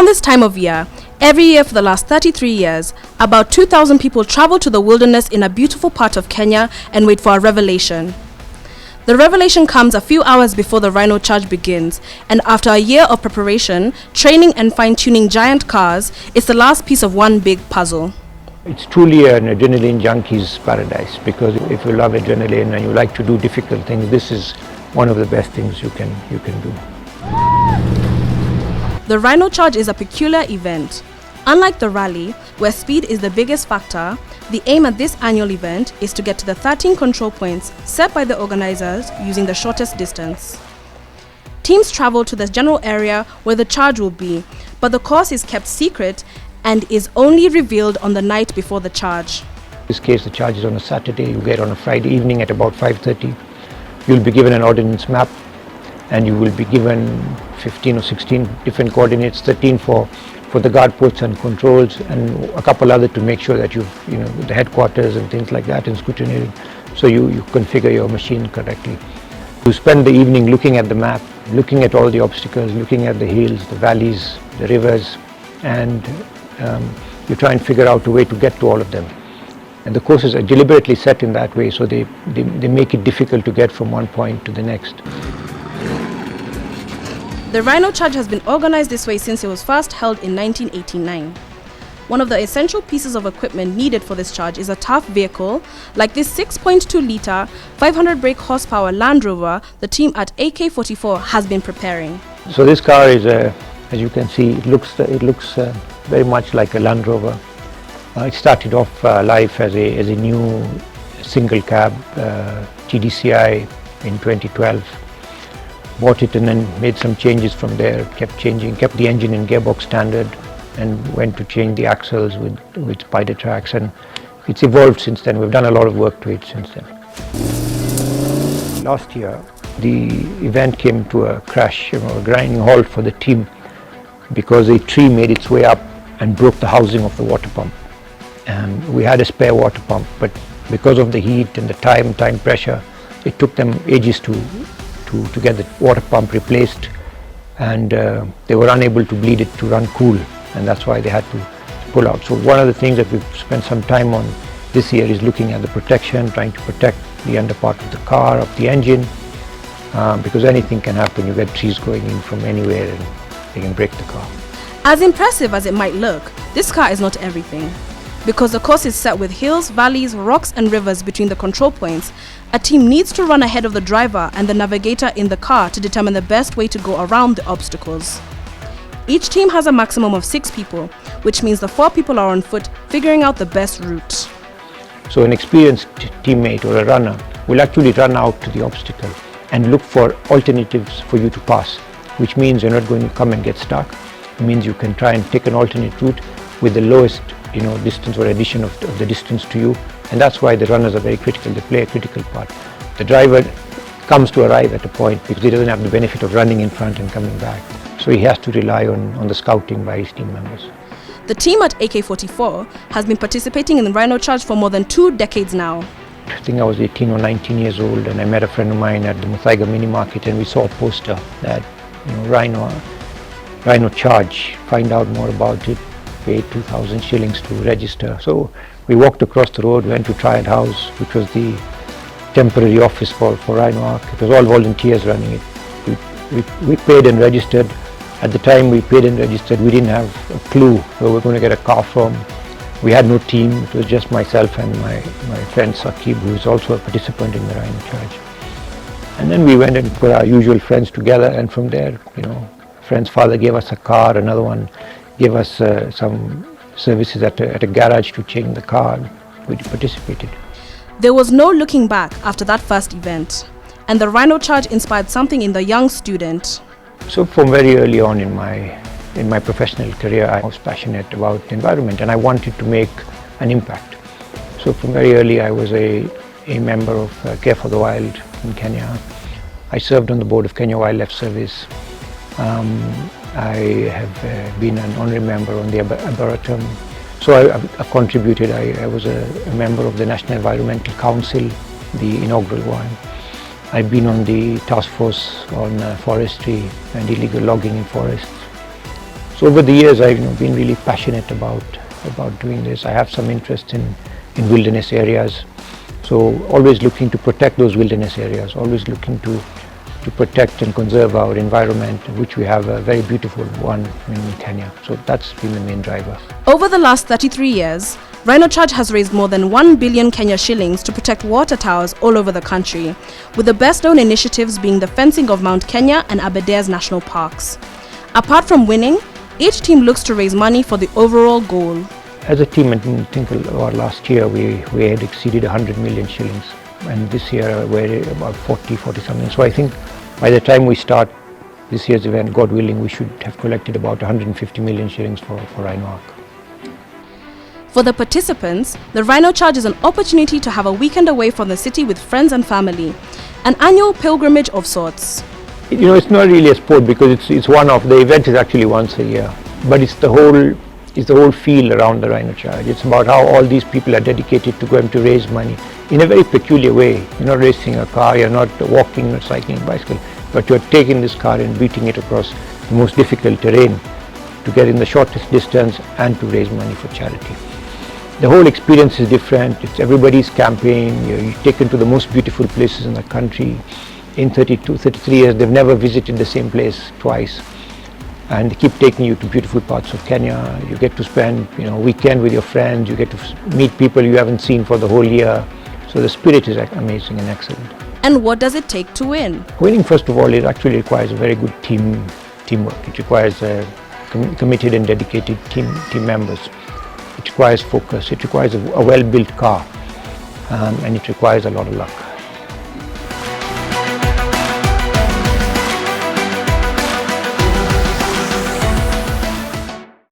Around this time of year, every year for the last 33 years, about 2,000 people travel to the wilderness in a beautiful part of Kenya and wait for a revelation. The revelation comes a few hours before the Rhino Charge begins, and after a year of preparation, training and fine-tuning giant cars, it's the last piece of one big puzzle. It's truly an adrenaline junkie's paradise, because if you love adrenaline and you like to do difficult things, this is one of the best things you can do. The Rhino Charge is a peculiar event. Unlike the rally, where speed is the biggest factor, the aim at this annual event is to get to the 13 control points set by the organizers using the shortest distance. Teams travel to the general area where the charge will be, but the course is kept secret and is only revealed on the night before the charge. In this case, the charge is on a Saturday. You get on a Friday evening at about 5:30. You'll be given an ordnance map, and you will be given 15 or 16 different coordinates, 13 for the guard posts and controls, and a couple other to make sure that the headquarters and things like that, and scrutineering, so you configure your machine correctly. You spend the evening looking at the map, looking at all the obstacles, looking at the hills, the valleys, the rivers, and you try and figure out a way to get to all of them. And the courses are deliberately set in that way, so they make it difficult to get from one point to the next. The Rhino Charge has been organized this way since it was first held in 1989. One of the essential pieces of equipment needed for this charge is a tough vehicle, like this 6.2-litre, 500 brake horsepower Land Rover the team at AK-44 has been preparing. So this car is, as you can see, it looks very much like a Land Rover. It started off life as a new single cab TDCi in 2012. Bought it and then made some changes from there, kept the engine in gearbox standard, and went to change the axles with spider tracks, and it's evolved since then. We've done a lot of work to it since then. Last year, the event came to a crash, a grinding halt for the team, because a tree made its way up and broke the housing of the water pump. And we had a spare water pump, but because of the heat and the time pressure, it took them ages to get the water pump replaced, and they were unable to bleed it to run cool, and that's why they had to pull out. So one of the things that we've spent some time on this year is looking at the protection, trying to protect the underpart of the car, of the engine, because anything can happen. You get trees going in from anywhere and they can break the car. As impressive as it might look, this car is not everything. Because the course is set with hills, valleys, rocks and rivers between the control points, a team needs to run ahead of the driver and the navigator in the car to determine the best way to go around the obstacles. Each team has a maximum of 6 people, which means the 4 people are on foot figuring out the best route. So an experienced teammate or a runner will actually run out to the obstacle and look for alternatives for you to pass, which means you're not going to come and get stuck. It means you can try and take an alternate route with the lowest distance or addition of the distance to you, and that's why the runners are very critical. They play a critical part. The driver comes to arrive at a point because he doesn't have the benefit of running in front and coming back, so he has to rely on the scouting by his team members. The team at AK-44 has been participating in the Rhino Charge for more than 2 decades now. I think I was 18 or 19 years old, and I met a friend of mine at the Muthaiga mini market, and we saw a poster that Rhino Charge, find out more about it, pay 2,000 shillings to register. So we walked across the road, went to Triad House, which was the temporary office for Rhino Arc. It was all volunteers running it. We paid and registered. At the time we paid and registered, we didn't have a clue where we were going to get a car from. We had no team. It was just myself and my friend Saqib, who is also a participant in the Rhino Charge. And then we went and put our usual friends together, and from there, friend's father gave us a car, another one gave us some services at a garage to change the car. We participated. There was no looking back after that first event, and the Rhino Charge inspired something in the young student. So from very early on in my professional career, I was passionate about the environment and I wanted to make an impact. So from very early I was a member of Care for the Wild in Kenya. I served on the board of Kenya Wildlife Service. I have been an honorary member on the Arboretum. So I contributed. I was a member of the National Environmental Council, the inaugural one. I've been on the task force on forestry and illegal logging in forests. So over the years, I've been really passionate about doing this. I have some interest in wilderness areas, so always looking to protect those wilderness areas, always looking to protect and conserve our environment, which we have a very beautiful one in Kenya. So that's been the main driver. Over the last 33 years, Rhino Charge has raised more than 1 billion Kenya shillings to protect water towers all over the country, with the best known initiatives being the fencing of Mount Kenya and Aberdares National Parks. Apart from winning, each team looks to raise money for the overall goal. As a team, I think about last year we had exceeded 100 million shillings, and this year we're about 40 something. So I think by the time we start this year's event, God willing, we should have collected about 150 million shillings for Rhino Arc. For the participants, the Rhino Charge is an opportunity to have a weekend away from the city with friends and family, an annual pilgrimage of sorts. It's not really a sport because it's one of the event is actually once a year, but it's the whole feel around the Rhino Charge. It's about how all these people are dedicated to going to raise money in a very peculiar way. You're not racing a car, you're not walking or cycling a bicycle, but you're taking this car and beating it across the most difficult terrain to get in the shortest distance and to raise money for charity. The whole experience is different. It's everybody's campaign. You're taken to the most beautiful places in the country. In 33 years, they've never visited the same place twice. And they keep taking you to beautiful parts of Kenya. You get to spend a weekend with your friends. You get to meet people you haven't seen for the whole year. So the spirit is amazing and excellent. And what does it take to win? Winning, first of all, it actually requires a very good teamwork. It requires committed and dedicated team members. It requires focus. It requires a well-built car, and it requires a lot of luck.